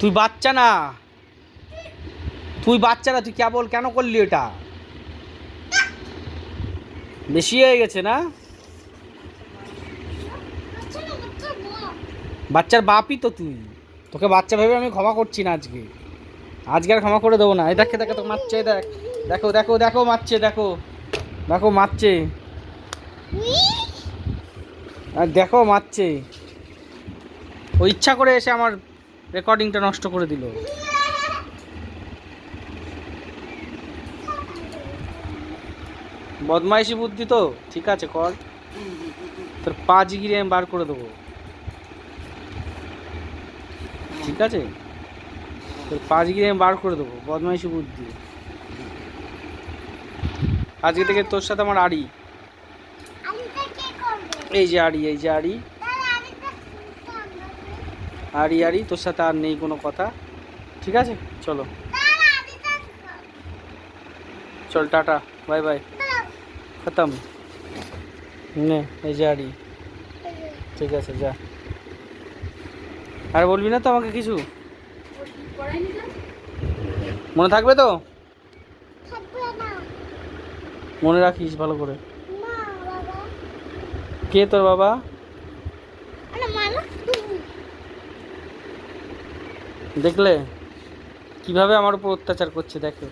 তুই বাচ্চা না, তুই বাচ্চা না, তুই কেন করলি এটা? বেশি হয়ে গেছে না? বাচ্চার বাপই তো তুই। তোকে বাচ্চা ভেবে আমি ক্ষমা করছি না আজকে। আজকে আর ক্ষমা করে দেবো না। এই দেখে দেখে তো মারছে, দেখ, দেখো দেখো দেখো মারছে, দেখো দেখো মারছে, আর দেখো মারছে। ও ইচ্ছা করে এসে আমার রেকর্ডিংটা নষ্ট করে দিল। বদমাইশি বুদ্ধি তো, ঠিক আছে কর। তোর 5 গিরে আমি বার করে দেবো, ঠিক আছে? তোর 5 গিরে আমি বার করে দেবো, বদমাইশি বুদ্ধি। আজকে থেকে তোর সাথে আমার আড়ি। এই যে আড়ি, এই যে আড়ি, আড়ি আড়ি, তোর সাথে আর নেই কোনো কথা, ঠিক আছে? চলো, চল, টাটা, বাই বাই, খতম। নে, এই যে আড়ি, ঠিক আছে, যা। আর বলবি না তো আমাকে কিছু? মনে থাকবে তো? মনে রাখিস ভালো করে। কে তোর বাবা? দেখলে কিভাবে আমার উপর অত্যাচার করছে, দেখো।